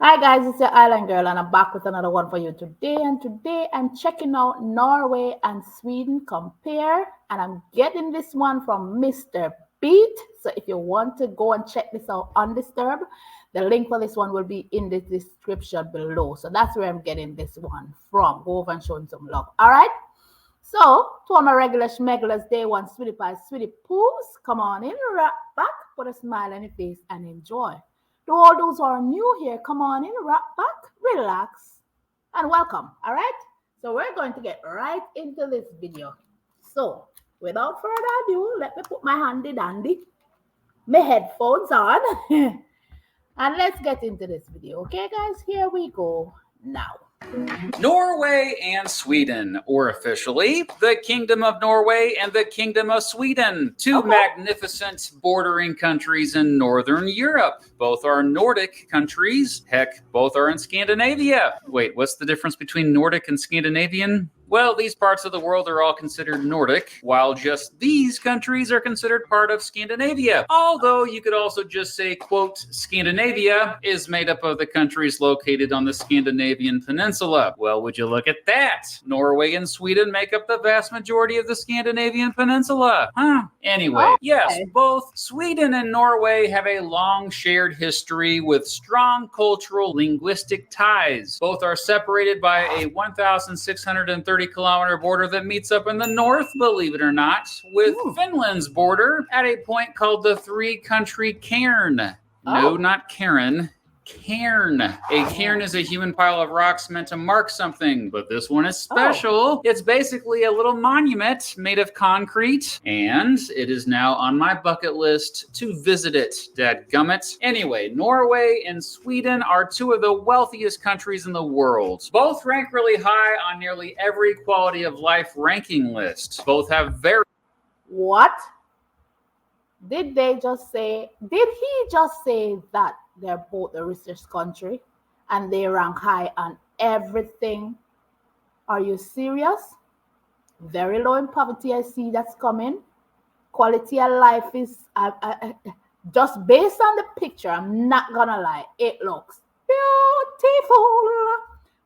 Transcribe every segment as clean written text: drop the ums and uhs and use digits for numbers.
Hi guys, it's your Island Girl, and I'm back with another one for you today. And today I'm checking out Norway and Sweden compare, and I'm getting this one from Mr. Beat. So if you want to go and check this out undisturbed, the link for this one will be in the description below. So that's where I'm getting this one from. Go over and show him some love. All right. So to all my regular schmegglers, day one, sweetie pie, sweetie poos, come on in, wrap back, put a smile on your face, and enjoy. To all those who are new here, come on in, wrap back, relax, and welcome. All right. So we're going to get right into this video. So without further ado, let me put my handy dandy, my headphones on, and let's get into this video. Okay, guys, here we go now. Norway and Sweden, or officially, the Kingdom of Norway and the Kingdom of Sweden, two magnificent bordering countries in Northern Europe. Both are Nordic countries. Heck, both are in Scandinavia. Wait, what's the difference between Nordic and Scandinavian? Well, these parts of the world are all considered Nordic, while just these countries are considered part of Scandinavia. Although you could also just say, quote, Scandinavia is made up of the countries located on the Scandinavian peninsula. Well, would you look at that? Norway and Sweden make up the vast majority of the Scandinavian peninsula. Anyway, yes, both Sweden and Norway have a long shared history with strong cultural linguistic ties. Both are separated by a 1,630-kilometer border that meets up in the north, believe it or not, with Finland's border at a point called the three-country cairn. No, not Karen. Cairn. A cairn is a human pile of rocks meant to mark something, but this one is special. It's basically a little monument made of concrete, and it is now on my bucket list to visit it. Dadgummit. Anyway, Norway and Sweden are two of the wealthiest countries in the world. Both rank really high on nearly every quality of life ranking list. Both have very... What? Did he just say that they're both the richest country and they rank high on everything? Are you serious? Very low in poverty, I see that's coming. Quality of life is, just based on the picture, I'm not gonna lie, it looks beautiful.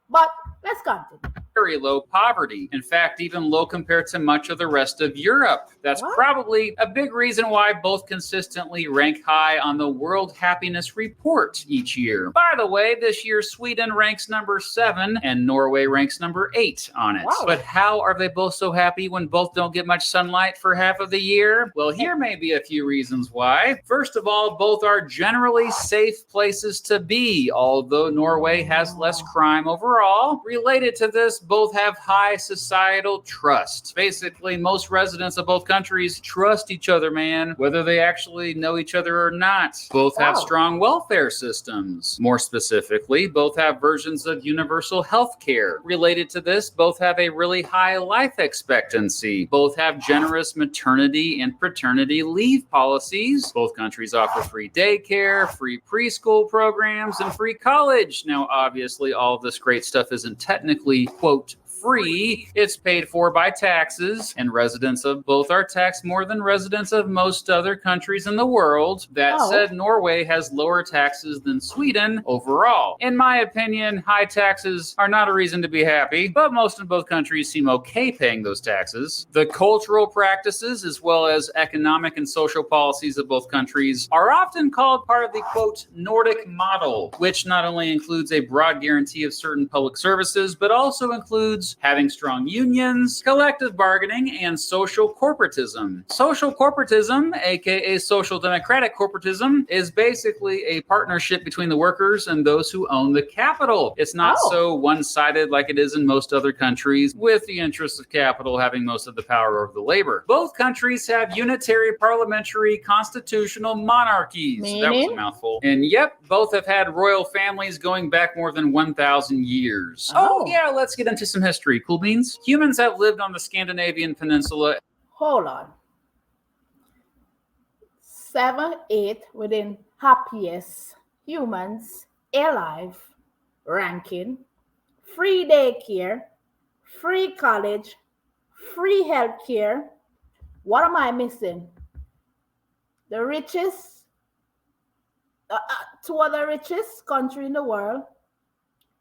But let's continue. Very low poverty. In fact, even low compared to much of the rest of Europe. That's probably a big reason why both consistently rank high on the World Happiness Report each year. By the way, this year Sweden ranks number 7 and Norway ranks number 8 on it. But how are they both so happy when both don't get much sunlight for half of the year? Well, here may be a few reasons why. First of all, both are generally safe places to be, although Norway has less crime overall. Related to this, both have high societal trust. Basically, most residents of both countries trust each other, man, whether they actually know each other or not. Both have strong welfare systems. More specifically, both have versions of universal health care. Related to this, both have a really high life expectancy. Both have generous maternity and paternity leave policies. Both countries offer free daycare, free preschool programs, and free college. Now, obviously, all of this great stuff isn't technically, quote, free. It's paid for by taxes, and residents of both are taxed more than residents of most other countries in the world. That said, Norway has lower taxes than Sweden overall. In my opinion, high taxes are not a reason to be happy, but most of both countries seem okay paying those taxes. The cultural practices, as well as economic and social policies of both countries, are often called part of the, quote, Nordic model, which not only includes a broad guarantee of certain public services, but also includes having strong unions, collective bargaining, and social corporatism. Social corporatism, aka social democratic corporatism, is basically a partnership between the workers and those who own the capital. It's not so one-sided like it is in most other countries, with the interests of capital having most of the power over the labor. Both countries have unitary parliamentary constitutional monarchies. That was a mouthful. And yep, both have had royal families going back more than 1,000 years. Oh yeah, let's get into some history. Cool beans? Humans have lived on the Scandinavian peninsula. Hold on. 7, 8 within happiest humans alive ranking. Free daycare, free college, free healthcare. What am I missing? The richest Two of the richest country in the world.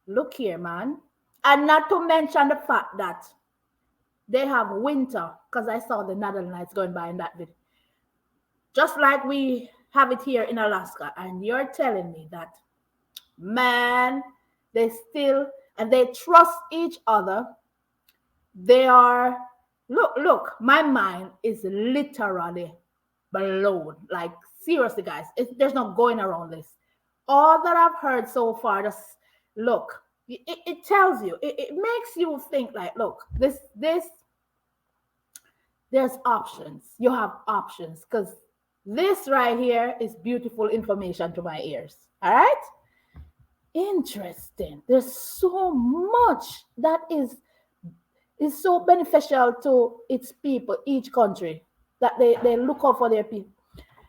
Look here, man. And not to mention the fact that they have winter, because I saw the Northern Lights going by in that video. Just like we have it here in Alaska. And you're telling me that, man, they still, and they trust each other. They are, look, my mind is literally blown. Like, seriously, guys, there's no going around this. All that I've heard so far, just look, it tells you, it makes you think like, look, this, there's options. You have options, because this right here is beautiful information to my ears. All right? Interesting. There's so much that is so beneficial to its people, each country, that they look out for their people.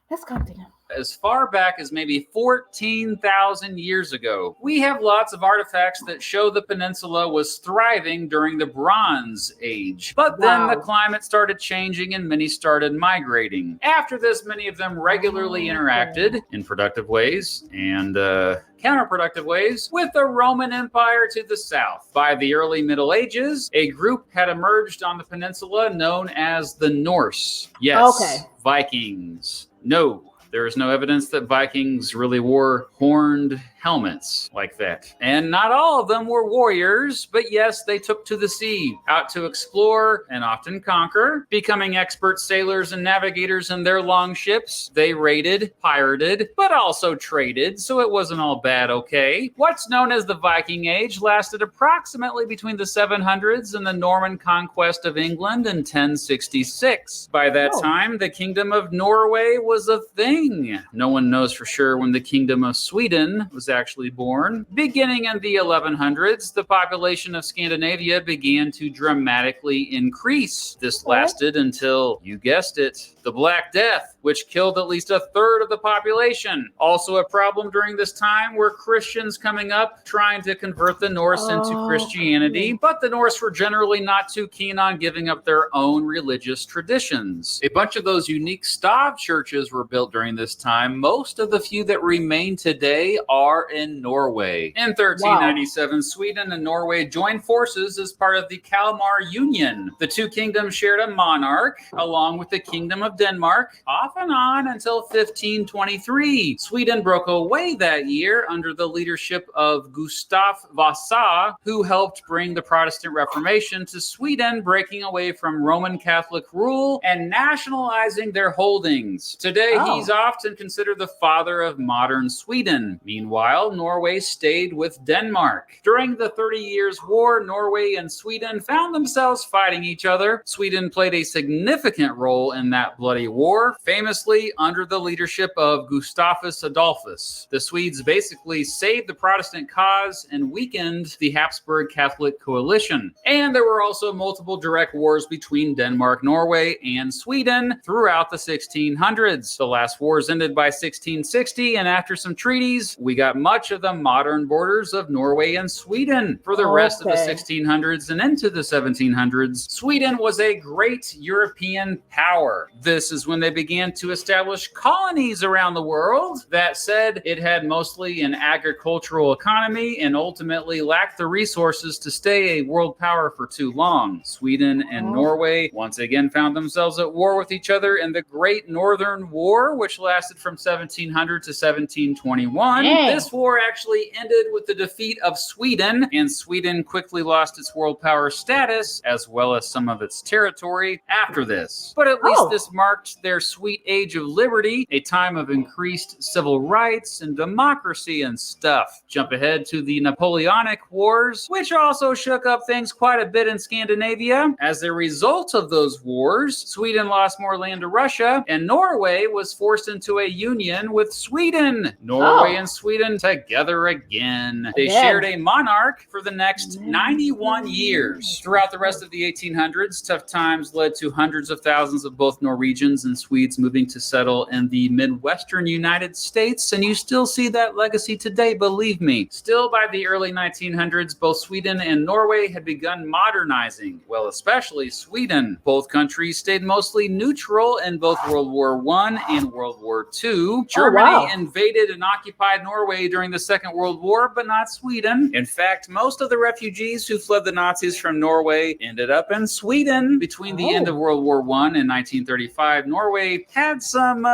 Let's continue. As far back as maybe 14,000 years ago, we have lots of artifacts that show the peninsula was thriving during the Bronze Age. But then the climate started changing and many started migrating. After this, many of them regularly interacted in productive ways and counterproductive ways with the Roman Empire to the south. By the early Middle Ages, a group had emerged on the peninsula known as the Norse. Yes, Vikings. No. There is no evidence that Vikings really wore horned helmets like that. And not all of them were warriors, but yes, they took to the sea, out to explore and often conquer, becoming expert sailors and navigators in their long ships. They raided, pirated, but also traded, so it wasn't all bad, okay? What's known as the Viking Age lasted approximately between the 700s and the Norman conquest of England in 1066. By that time, the Kingdom of Norway was a thing. No one knows for sure when the Kingdom of Sweden was actually born. Beginning in the 1100s, the population of Scandinavia began to dramatically increase. This lasted until, you guessed it, the Black Death, which killed at least a third of the population. Also a problem during this time were Christians coming up trying to convert the Norse into Christianity, but the Norse were generally not too keen on giving up their own religious traditions. A bunch of those unique Stav churches were built during this time. Most of the few that remain today are in Norway. In 1397, Sweden and Norway joined forces as part of the Kalmar Union. The two kingdoms shared a monarch, along with the Kingdom of Denmark, off and on until 1523. Sweden broke away that year under the leadership of Gustav Vasa, who helped bring the Protestant Reformation to Sweden, breaking away from Roman Catholic rule and nationalizing their holdings. Today, he's often considered the father of modern Sweden. Meanwhile, Norway stayed with Denmark. During the 30 Years' War, Norway and Sweden found themselves fighting each other. Sweden played a significant role in that bloody war, famously under the leadership of Gustavus Adolphus. The Swedes basically saved the Protestant cause and weakened the Habsburg Catholic coalition. And there were also multiple direct wars between Denmark, Norway, and Sweden throughout the 1600s. The last wars ended by 1660, and after some treaties, we got much of the modern borders of Norway and Sweden. For the rest of the 1600s and into the 1700s, Sweden was a great European power. This is when they began to establish colonies around the world. That said, it had mostly an agricultural economy and ultimately lacked the resources to stay a world power for too long. Sweden and Norway once again found themselves at war with each other in the Great Northern War, which lasted from 1700 to 1721. This war actually ended with the defeat of Sweden, and Sweden quickly lost its world power status as well as some of its territory after this. But at least this marked their sweet age of liberty, a time of increased civil rights and democracy and stuff. Jump ahead to the Napoleonic Wars, which also shook up things quite a bit in Scandinavia. As a result of those wars, Sweden lost more land to Russia, and Norway was forced into a union with Sweden. Norway and Sweden Sweden together again. They shared a monarch for the next 91 years. Throughout the rest of the 1800s, tough times led to hundreds of thousands of both Norwegians and Swedes moving to settle in the Midwestern United States, and you still see that legacy today, believe me. Still, by the early 1900s, both Sweden and Norway had begun modernizing. Well, especially Sweden. Both countries stayed mostly neutral in both World War I and World War II. Germany invaded and occupied Norway during the Second World War, but not Sweden. In fact, most of the refugees who fled the Nazis from Norway ended up in Sweden. Between the end of World War I and 1935, Norway had some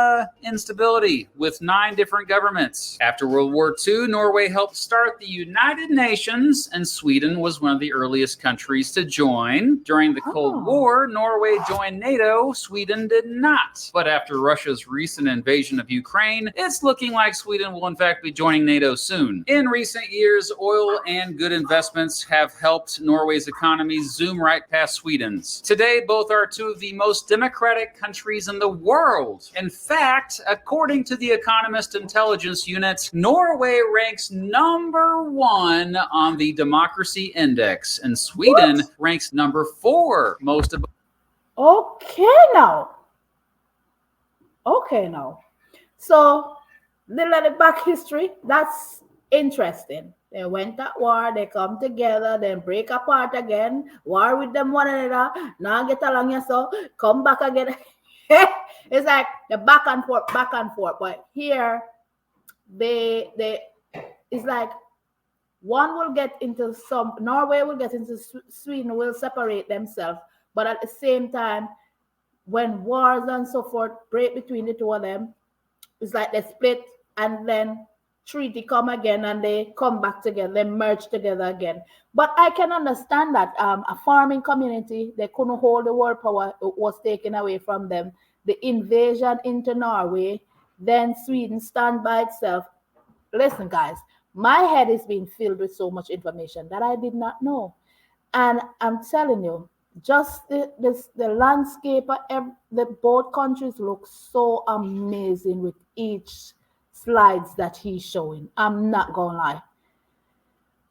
instability with 9 different governments. After World War II, Norway helped start the United Nations, and Sweden was one of the earliest countries to join. During the Cold War, Norway joined NATO, Sweden did not. But after Russia's recent invasion of Ukraine, it's looking like Sweden will in fact be joining NATO soon. In recent years, oil and good investments have helped Norway's economy zoom right past Sweden's. Today, both are 2 of the most democratic countries in the world. In fact, according to the Economist Intelligence Unit, Norway ranks number 1 on the Democracy Index, and Sweden ranks number 4 most of. Okay now. So, little back history, that's interesting. They went at war, they come together, then break apart again, war with them one another, now get along here, so come back again. It's like the back and forth. But here, it's like one will get into Norway will get into Sweden, will separate themselves. But at the same time, when wars and so forth break between the 2 of them, it's like they split and then treaty come again and they come back together, they merge together again. But I can understand that a farming community, they couldn't hold the world power, it was taken away from them. The invasion into Norway, then Sweden stand by itself. Listen, guys, my head is being filled with so much information that I did not know. And I'm telling you, just the landscape of both countries look so amazing with each slides that he's showing. I'm not gonna lie.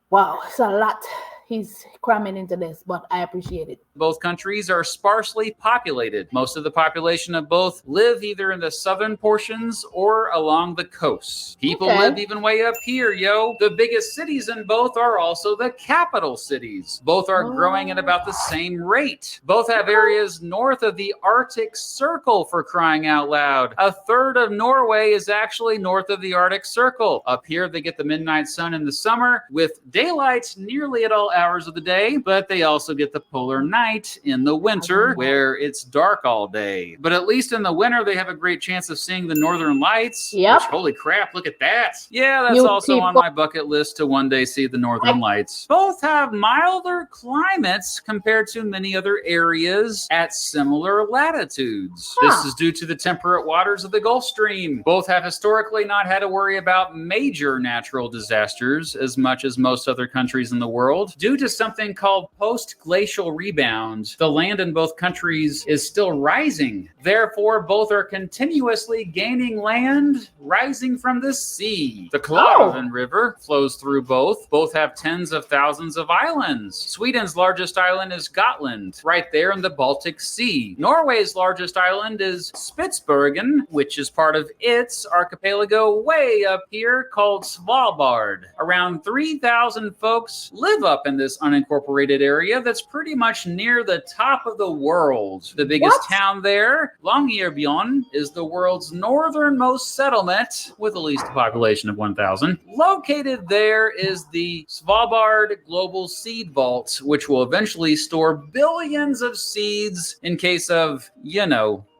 Wow, it's a lot he's cramming into this, but I appreciate it. Both countries are sparsely populated. Most of the population of both live either in the southern portions or along the coasts. People live even way up here, yo. The biggest cities in both are also the capital cities. Both are growing at about the same rate. Both have areas north of the Arctic Circle, for crying out loud. A third of Norway is actually north of the Arctic Circle. Up here, they get the midnight sun in the summer with daylight nearly at all hours of the day, but they also get the polar night in the winter where it's dark all day. But at least in the winter, they have a great chance of seeing the northern lights. Which, holy crap, look at that. Yeah, that's also on my bucket list to one day see the northern lights. Both have milder climates compared to many other areas at similar latitudes. This is due to the temperate waters of the Gulf Stream. Both have historically not had to worry about major natural disasters as much as most other countries in the world. Due to something called post-glacial rebound, the land in both countries is still rising. Therefore, both are continuously gaining land rising from the sea. The Klarälven River flows through both. Both have tens of thousands of islands. Sweden's largest island is Gotland, right there in the Baltic Sea. Norway's largest island is Spitsbergen, which is part of its archipelago way up here called Svalbard. Around 3,000 folks live up in this unincorporated area that's pretty much near the top of the world. The biggest town there, Longyearbyen, is the world's northernmost settlement with at least a population of 1,000. Located there is the Svalbard Global Seed Vault, which will eventually store billions of seeds in case of,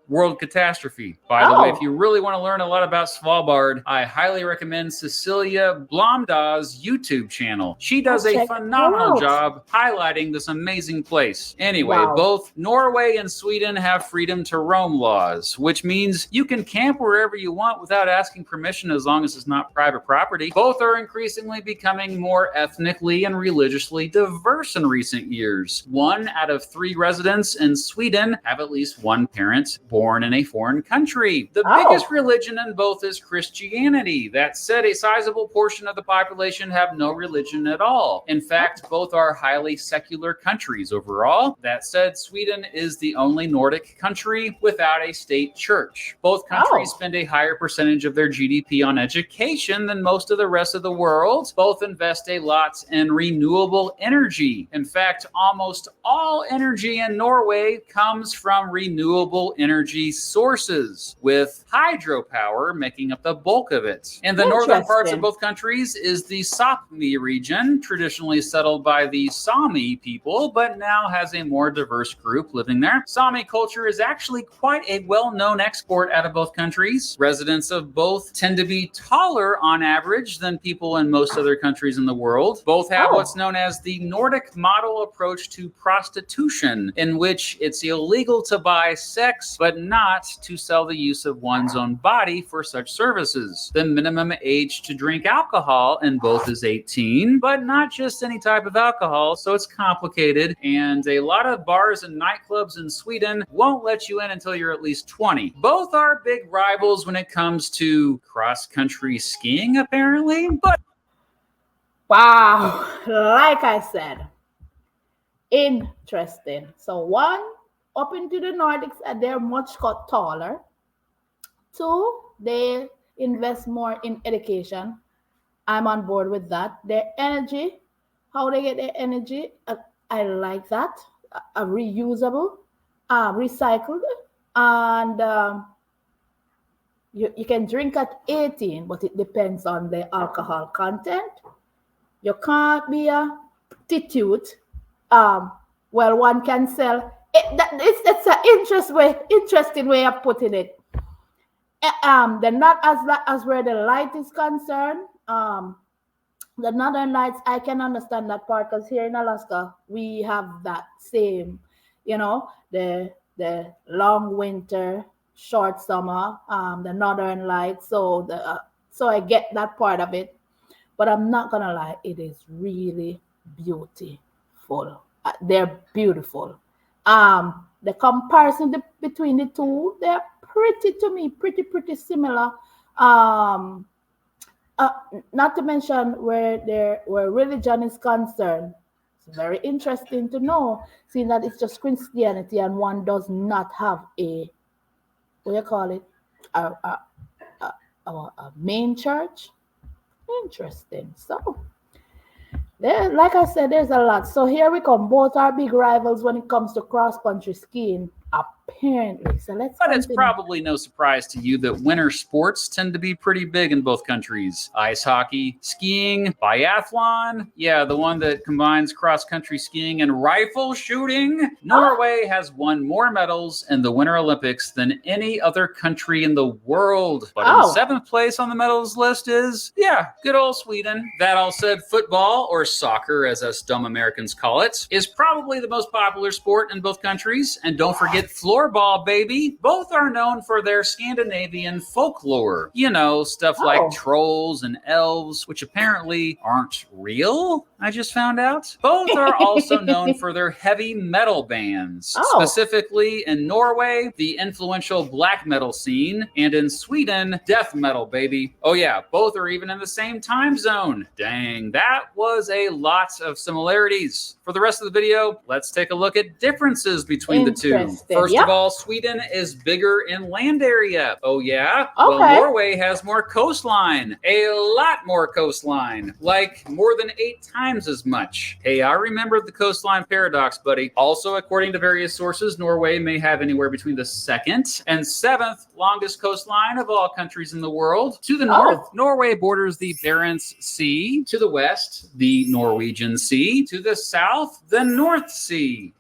world catastrophe. By the way, if you really want to learn a lot about Svalbard, I highly recommend Cecilia Blomda's YouTube channel. She does a phenomenal job highlighting this amazing place. Anyway, both Norway and Sweden have freedom to roam laws, which means you can camp wherever you want without asking permission as long as it's not private property. Both are increasingly becoming more ethnically and religiously diverse in recent years. 1 out of 3 residents in Sweden have at least one parent born born in a foreign country. The biggest religion in both is Christianity. That said, a sizable portion of the population have no religion at all. In fact, both are highly secular countries overall. That said, Sweden is the only Nordic country without a state church. Both countries spend a higher percentage of their GDP on education than most of the rest of the world. Both invest a lot in renewable energy. In fact, almost all energy in Norway comes from renewable energy sources, with hydropower making up the bulk of it. In the northern parts of both countries is the Sapmi region, traditionally settled by the Sami people, but now has a more diverse group living there. Sami culture is actually quite a well-known export out of both countries. Residents of both tend to be taller on average than people in most other countries in the world. Both have what's known as the Nordic model approach to prostitution, in which it's illegal to buy sex, but not to sell the use of one's own body for such services. The minimum age to drink alcohol in both is 18, but not just any type of alcohol, so it's complicated, and a lot of bars and nightclubs in Sweden won't let you in until you're at least 20. Both are big rivals when it comes to cross-country skiing, apparently, but wow, like I said, interesting. So one, up into the Nordics, and they're much taller. Two, they invest more in education. I'm on board with that. Their energy, how they get their energy, I like that. Reusable, recycled, and you can drink at 18, but it depends on the alcohol content. You can't be a prostitute. Well, one can sell. It's an interesting way of putting it. They're not as where the light is concerned. The Northern Lights, I can understand that part, because here in Alaska we have that same, the long winter, short summer, the Northern Lights. So I get that part of it, but I'm not gonna lie, it is really beautiful. They're beautiful. The comparison between the two, they're pretty similar. Not to mention where religion is concerned. It's very interesting to know, seeing that it's just Christianity and one does not have a main church. Interesting. So there, like I said, there's a lot. So here we come. Both are big rivals when it comes to cross-country skiing, apparently. So let's. But it's probably no surprise to you that winter sports tend to be pretty big in both countries. Ice hockey, skiing, biathlon. Yeah, the one that combines cross-country skiing and rifle shooting. Norway has won more medals in the Winter Olympics than any other country in the world. But in seventh place on the medals list is, good old Sweden. That all said, football, or soccer as us dumb Americans call it, is probably the most popular sport in both countries. And don't forget floorball, baby. Both are known for their Scandinavian folklore. Stuff like trolls and elves, which apparently aren't real, I just found out. Both are also known for their heavy metal bands. Specifically in Norway, the influential black metal scene, and in Sweden, death metal, baby. Oh yeah, both are even in the same time zone. Dang, that was a lot of similarities. For the rest of the video, let's take a look at differences between the two. First of all, Sweden is bigger in land area. Oh yeah? Well, Norway has more coastline. A lot more coastline. Like more than 8 times as much. Hey, I remember the coastline paradox, buddy. Also, according to various sources, Norway may have anywhere between the 2nd and 7th longest coastline of all countries in the world. To the north, Norway borders the Barents Sea. To the west, the Norwegian Sea. To the south, the North Sea.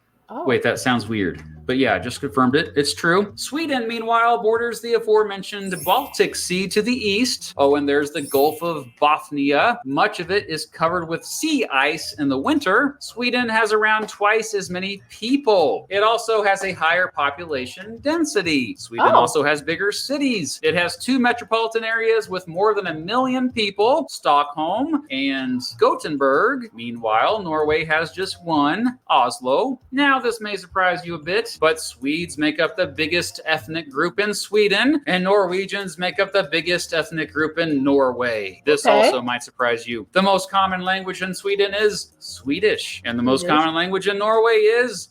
Wait, that sounds weird. But yeah, just confirmed it. It's true. Sweden, meanwhile, borders the aforementioned Baltic Sea to the east. Oh, and there's the Gulf of Bothnia. Much of it is covered with sea ice in the winter. Sweden has around twice as many people. It also has a higher population density. Sweden also has bigger cities. It has 2 metropolitan areas with more than 1 million people, Stockholm and Gothenburg. Meanwhile, Norway has just one, Oslo. Now, this may surprise you a bit. But Swedes make up the biggest ethnic group in Sweden, and Norwegians make up the biggest ethnic group in Norway. This also might surprise you. The most common language in Sweden is Swedish, and the most common language in Norway is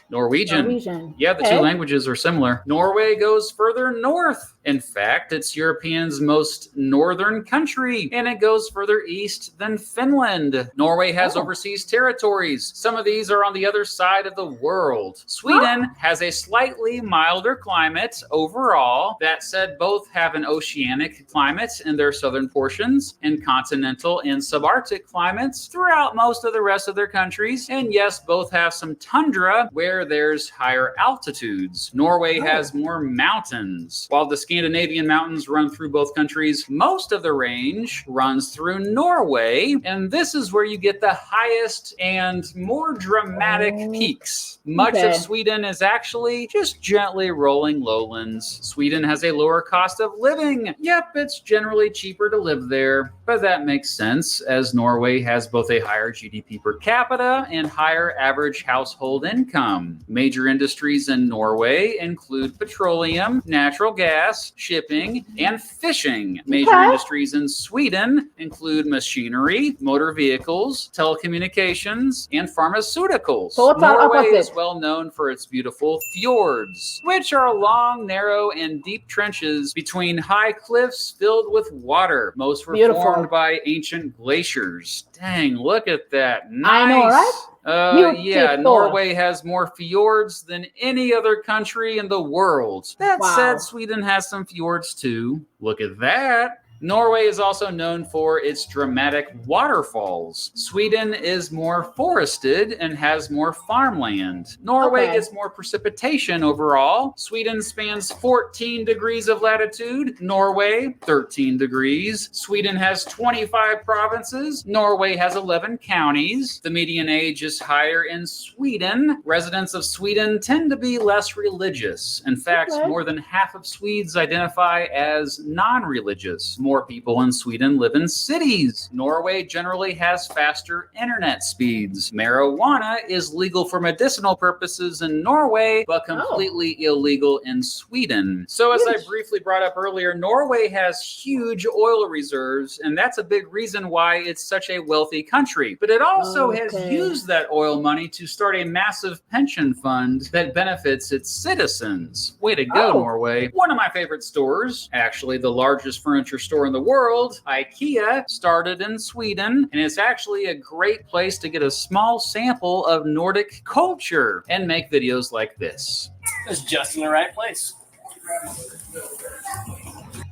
Norwegian. Yeah, the two languages are similar. Norway goes further north. In fact, it's Europe's most northern country, and it goes further east than Finland. Norway has overseas territories. Some of these are on the other side of the world. Sweden has a slightly milder climate overall. That said, both have an oceanic climate in their southern portions and continental and subarctic climates throughout most of the rest of their countries. And yes, both have some tundra where there's higher altitudes. Norway has more mountains. While the Scandinavian mountains run through both countries, most of the range runs through Norway, and this is where you get the highest and more dramatic peaks. Much of Sweden is actually just gently rolling lowlands. Sweden has a lower cost of living. Yep, it's generally cheaper to live there, but that makes sense as Norway has both a higher GDP per capita and higher average household income. Major industries in Norway include petroleum, natural gas, shipping, and fishing. Major industries in Sweden include machinery, motor vehicles, telecommunications, and pharmaceuticals. Norway is well known for its beautiful fjords, which are long, narrow, and deep trenches between high cliffs filled with water. Most were formed by ancient glaciers. Dang, look at that. Nice. I know, right? Norway has more fjords than any other country in the world. That said, Sweden has some fjords too. Look at that. Norway is also known for its dramatic waterfalls. Sweden is more forested and has more farmland. Norway gets more precipitation overall. Sweden spans 14 degrees of latitude. Norway, 13 degrees. Sweden has 25 provinces. Norway has 11 counties. The median age is higher in Sweden. Residents of Sweden tend to be less religious. In fact, more than half of Swedes identify as non-religious. More people in Sweden live in cities. Norway generally has faster internet speeds. Marijuana is legal for medicinal purposes in Norway, but completely illegal in Sweden. So as I briefly brought up earlier, Norway has huge oil reserves, and that's a big reason why it's such a wealthy country. But it also has used that oil money to start a massive pension fund that benefits its citizens. Way to go, Norway. One of my favorite stores, actually the largest furniture store in the world, IKEA, started in Sweden, and it's actually a great place to get a small sample of Nordic culture and make videos like this. It's just in the right place.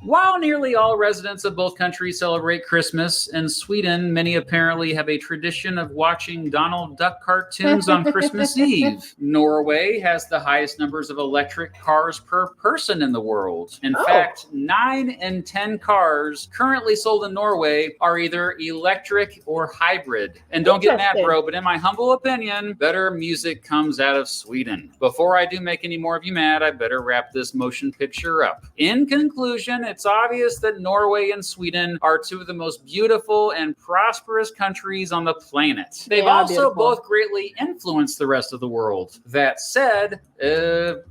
While nearly all residents of both countries celebrate Christmas, in Sweden, many apparently have a tradition of watching Donald Duck cartoons on Christmas Eve. Norway has the highest numbers of electric cars per person in the world. In fact, 9 in 10 cars currently sold in Norway are either electric or hybrid. And don't get mad, bro, but in my humble opinion, better music comes out of Sweden. Before I do make any more of you mad, I better wrap this motion picture up. In conclusion, it's obvious that Norway and Sweden are two of the most beautiful and prosperous countries on the planet. They've also both greatly influenced the rest of the world. That said,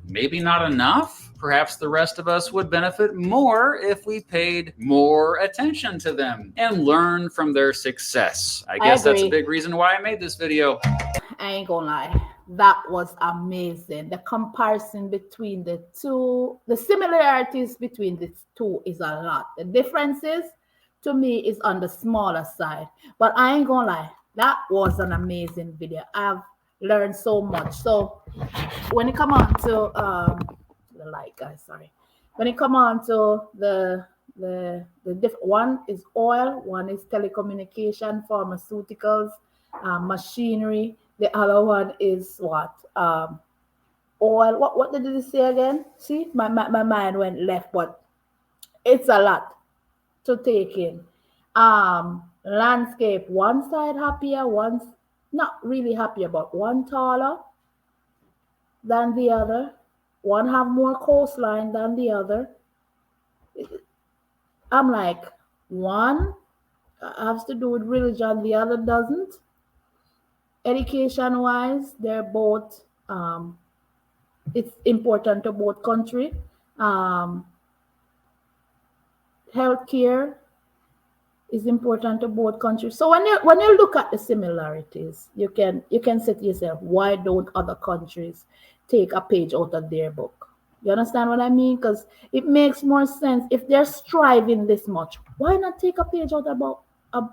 maybe not enough. Perhaps the rest of us would benefit more if we paid more attention to them and learned from their success. I guess that's a big reason why I made this video. I ain't gonna lie. That was amazing. The comparison between the two, the similarities between the two is a lot. The differences, to me, is on the smaller side. But I ain't gonna lie. That was an amazing video. I've learned so much. So when it come on to the light, guys, sorry. When it come on to the one is oil, one is telecommunication, pharmaceuticals, machinery. The other one is what? Oil. What did it say again? See, my mind went left, but it's a lot to take in. Landscape. One side happier, one's not really happier, but one taller than the other. One have more coastline than the other. I'm like, one has to do with religion, the other doesn't. Education wise, they're both it's important to both country. Um, Healthcare is important to both countries. So when you look at the similarities, you can say to yourself, why don't other countries take a page out of their book? You understand what I mean? Because it makes more sense if they're striving this much. Why not take a page out about a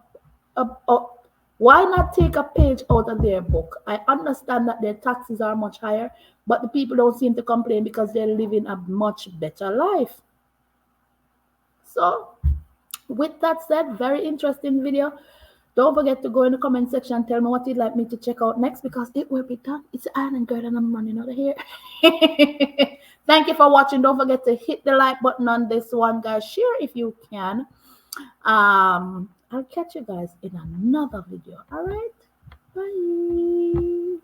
why not take a page out of their book? I understand that their taxes are much higher, but the people don't seem to complain because they're living a much better life. So with that said, very interesting video. Don't forget to go in the comment section and tell me what you'd like me to check out next because it will be done. It's Island Girl and I'm running out of here. Thank you for watching. Don't forget to hit the like button on this one, guys. Share if you can. I'll catch you guys in another video. All right. Bye.